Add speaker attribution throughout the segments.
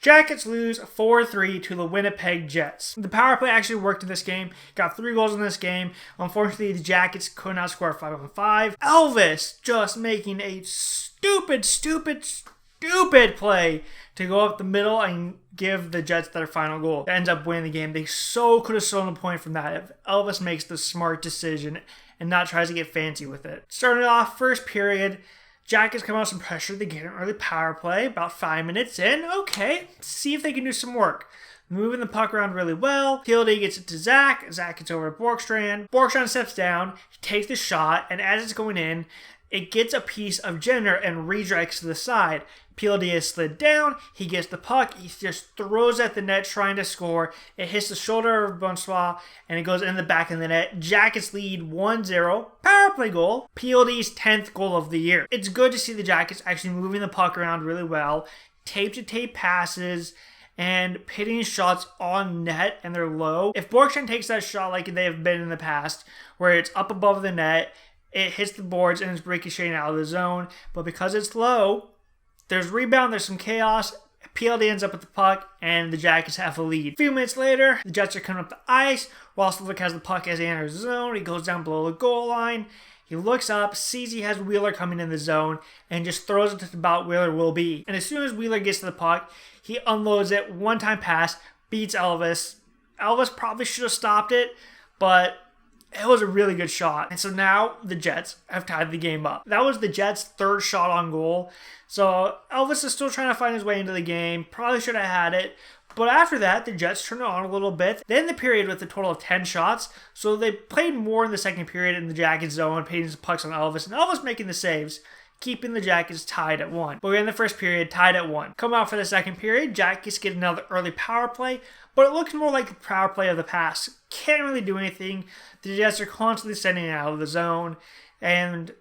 Speaker 1: Jackets lose 4-3 to the Winnipeg Jets. The power play actually worked in this game. Got 3 goals in this game. Unfortunately, the Jackets could not score 5-on-5. Elvis just making a stupid play to go up the middle and give the Jets their final goal. That ends up winning the game. They so could have stolen a point from that if Elvis makes the smart decision and not tries to get fancy with it. Starting off, first period, Jackets come out with some pressure. They get an early power play about 5 minutes in. Okay, see if they can do some work. Moving the puck around really well. PLD gets it to Zach. Zach gets over to Borkstrand. Borkstrand steps down. He takes the shot, and as it's going in, it gets a piece of Jenner and redirects to the side. PLD has slid down. He gets the puck. He just throws at the net trying to score. It hits the shoulder of Bonsoir, and it goes in the back of the net. Jackets lead 1-0. Power play goal. PLD's 10th goal of the year. It's good to see the Jackets actually moving the puck around really well. Tape-to-tape passes and hitting shots on net, and they're low. If Borkstrand takes that shot like they have been in the past, where it's up above the net, it hits the boards and it's ricocheting out of the zone. But because it's low, there's rebound, there's some chaos. PLD ends up with the puck, and the Jackets have a lead. A few minutes later, the Jets are coming up the ice. Roslovic has the puck as he enters the zone. He goes down below the goal line. He looks up, sees he has Wheeler coming in the zone, and just throws it to about Wheeler will be. And as soon as Wheeler gets to the puck, he unloads it. One-time pass, beats Elvis. Elvis probably should have stopped it, but it was a really good shot. And so now the Jets have tied the game up. That was the Jets' third shot on goal. So Elvis is still trying to find his way into the game. Probably should have had it. But after that, the Jets turned it on a little bit. They ended the period with a total of 10 shots. So they played more in the second period in the Jackets zone, painting some pucks on Elvis. And Elvis making the saves, keeping the Jackets tied at 1. But we're in the first period, tied at 1. Come out for the second period, Jackets get another early power play. But it looks more like the power play of the past. Can't really do anything. The Jets are constantly sending it out of the zone. And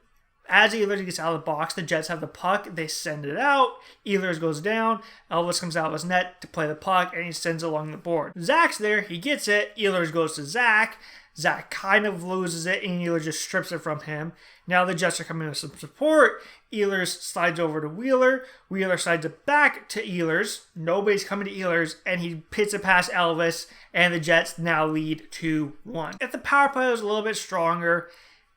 Speaker 1: as Ehlers gets out of the box, the Jets have the puck. They send it out. Ehlers goes down. Elvis comes out of his net to play the puck, and he sends it along the board. Zach's there. He gets it. Ehlers goes to Zach. Zach kind of loses it, and Ehlers just strips it from him. Now the Jets are coming with some support. Ehlers slides over to Wheeler. Wheeler slides it back to Ehlers. Nobody's coming to Ehlers, and he pits it past Elvis, and the Jets now lead 2-1. If the power play was a little bit stronger,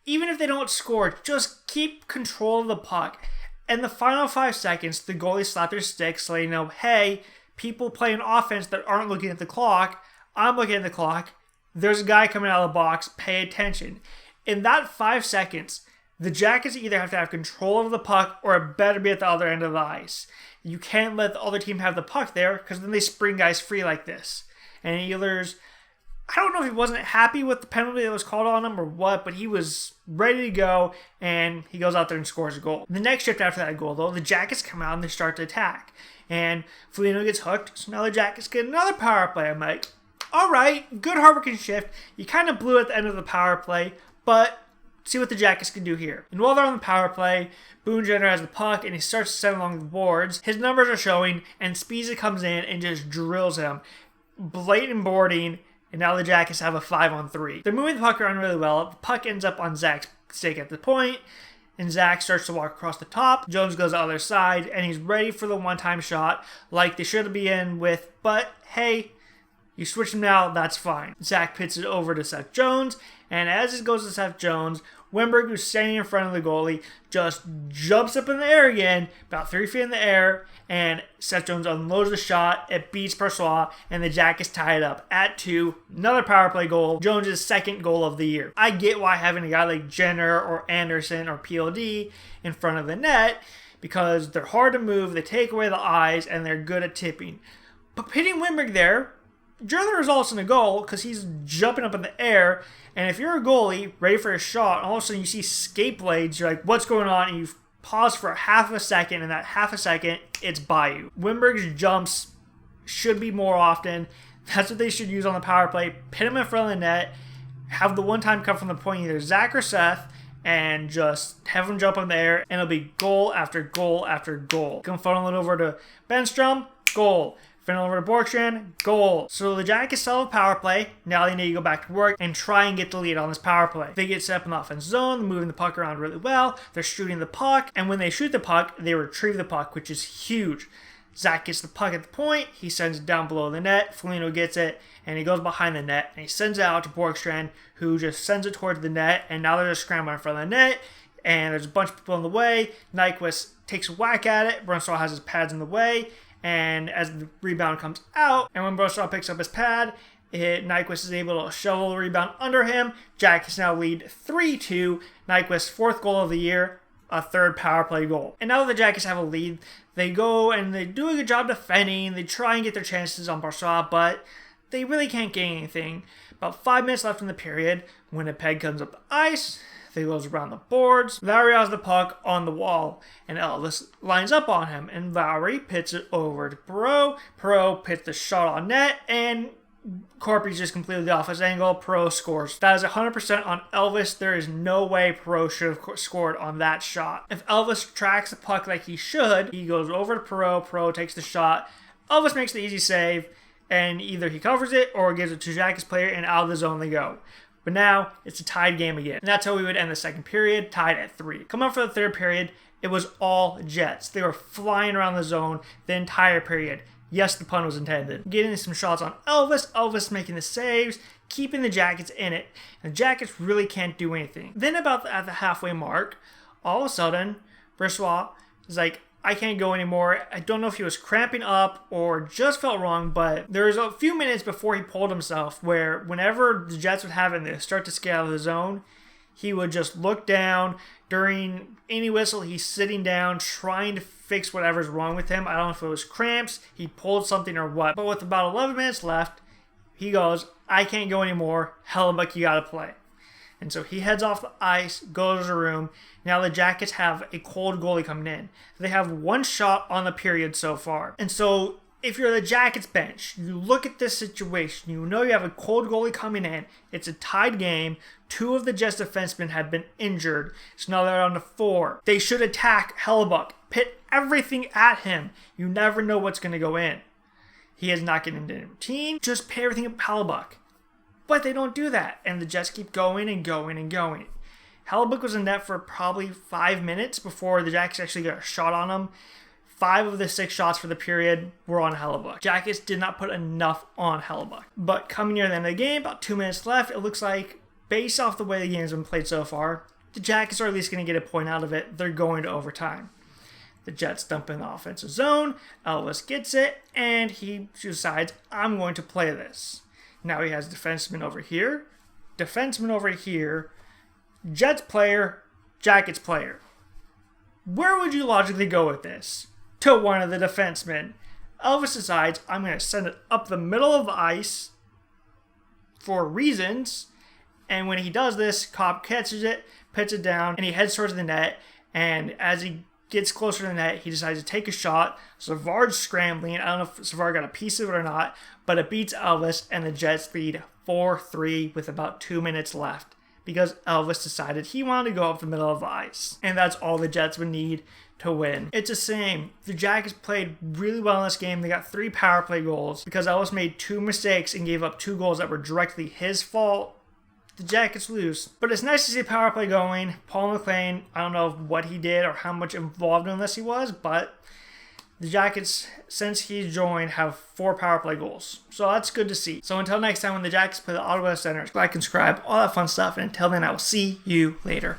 Speaker 1: even if they don't score, just keep control of the puck. In the final 5 seconds, the goalie slapped their stick so they know, hey, people playing offense that aren't looking at the clock, I'm looking at the clock. There's a guy coming out of the box, pay attention. In that 5 seconds, the Jackets either have to have control of the puck or it better be at the other end of the ice. You can't let the other team have the puck there because then they spring guys free like this. And Ehlers, I don't know if he wasn't happy with the penalty that was called on him or what, but he was ready to go, and he goes out there and scores a goal. The next shift after that goal, though, the Jackets come out and they start to attack. And Foligno gets hooked, so now the Jackets get another power play. I'm like, all right, good hard-working shift. You kind of blew at the end of the power play, but see what the Jackets can do here. And while they're on the power play, Boone Jenner has the puck, and he starts to send along the boards. His numbers are showing, and Spezza comes in and just drills him. Blatant boarding. And now the Jackets have a 5-on-3. They're moving the puck around really well. The puck ends up on Zach's stick at the point, and Zach starts to walk across the top. Jones goes the other side, and he's ready for the one-time shot like they should be in with, but hey, you switch him now, that's fine. Zach pits it over to Seth Jones, and as it goes to Seth Jones, Wimberg, who's standing in front of the goalie, just jumps up in the air again, about 3 feet in the air, and Seth Jones unloads the shot. It beats Persois, and the Jackets tie it up at 2. Another power play goal, Jones' second goal of the year. I get why having a guy like Jenner or Anderson or PLD in front of the net, because they're hard to move, they take away the eyes, and they're good at tipping. But pitting Wimberg there, the results in a goal because he's jumping up in the air, and if you're a goalie ready for a shot, all of a sudden you see skate blades, you're like, what's going on? And you pause for half a second, and that half a second, it's by you. Wimberg's jumps should be more often. That's what they should use on the power play. Pit him in front of the net, have the one time come from the point either Zach or Seth, and just have him jump in the air, and it'll be goal after goal after goal. Come funnel it over to Benstrom, goal. Funnel over to Borkstrand, goal. So the Jackets sell the power play. Now they need to go back to work and try and get the lead on this power play. They get set up in the offense zone, they're moving the puck around really well, they're shooting the puck, and when they shoot the puck, they retrieve the puck, which is huge. Zach gets the puck at the point. He sends it down below the net. Foligno gets it, and he goes behind the net, and he sends it out to Borgstrand, who just sends it towards the net, and now they're just scrambling in front of the net, and there's a bunch of people in the way. Nyquist takes a whack at it. Brunstall has his pads in the way, and as the rebound comes out, and when Brunstall picks up his pad, Nyquist is able to shovel the rebound under him. Jackets now lead 3-2. Nyquist's 4th goal of the year, a 3rd power play goal. And now that the Jackets have a lead, they go and they do a good job defending. They try and get their chances on Brunstall, but they really can't get anything. About 5 minutes left in the period. Winnipeg comes up the ice. They goes around the boards. Lowry has the puck on the wall, and Elvis lines up on him, and Lowry pits it over to Perreault. Perreault pits the shot on net, and Corpy's just completely off his angle. Perreault scores. That is 100% on Elvis. There is no way Perreault should have scored on that shot. If Elvis tracks the puck like he should, he goes over to Perreault. Perreault takes the shot. Elvis makes the easy save, and either he covers it or gives it to Jackets player, and out of the zone they go. But now, it's a tied game again. And that's how we would end the second period, tied at 3. Coming up for the third period, it was all Jets. They were flying around the zone the entire period. Yes, the pun was intended. Getting some shots on Elvis. Elvis making the saves, keeping the Jackets in it. And the Jackets really can't do anything. Then at the halfway mark, all of a sudden, Brunstall is like, I can't go anymore. I don't know if he was cramping up or just felt wrong, but there was a few minutes before he pulled himself where whenever the Jets would have it and they start to scale out of the zone, he would just look down. During any whistle, he's sitting down trying to fix whatever's wrong with him. I don't know if it was cramps, he pulled something or what. But with about 11 minutes left, he goes, I can't go anymore. Hellebuyck, you gotta play. And so he heads off the ice, goes to the room. Now the Jackets have a cold goalie coming in. They have 1 shot on the period so far. And so if you're the Jackets bench, you look at this situation, you know you have a cold goalie coming in. It's a tied game. 2 of the Jets defensemen have been injured. So now they're on to 4. They should attack Hellebuyck. Pit everything at him. You never know what's going to go in. He is not getting into the routine. Just pay everything at Hellebuyck. But they don't do that, and the Jets keep going and going and going. Hellebuyck was in net for probably 5 minutes before the Jackets actually got a shot on him. 5 of the 6 shots for the period were on Hellebuyck. Jackets did not put enough on Hellebuyck. But coming near the end of the game, about 2 minutes left, it looks like, based off the way the game's been played so far, the Jackets are at least going to get a point out of it. They're going to overtime. The Jets dump in the offensive zone. Elvis gets it, and he decides, I'm going to play this. Now he has defenseman over here, Jets player, Jackets player. Where would you logically go with this? To one of the defensemen. Elvis decides, I'm going to send it up the middle of the ice for reasons. And when he does this, Cobb catches it, puts it down, and he heads towards the net. And as he gets closer to the net, he decides to take a shot. Savard's scrambling. I don't know if Savard got a piece of it or not, but it beats Elvis, and the Jets lead 4-3 with about 2 minutes left because Elvis decided he wanted to go up the middle of the ice. And that's all the Jets would need to win. It's the same. The Jackets played really well in this game. They got 3 power play goals because Elvis made 2 mistakes and gave up 2 goals that were directly his fault. The Jackets lose. But it's nice to see power play going. Paul McLean, I don't know what he did or how much involved in this he was, but the Jackets, since he's joined, have 4 power play goals. So that's good to see. So until next time when the Jackets play the Ottawa Senators, like and subscribe, all that fun stuff. And until then, I will see you later.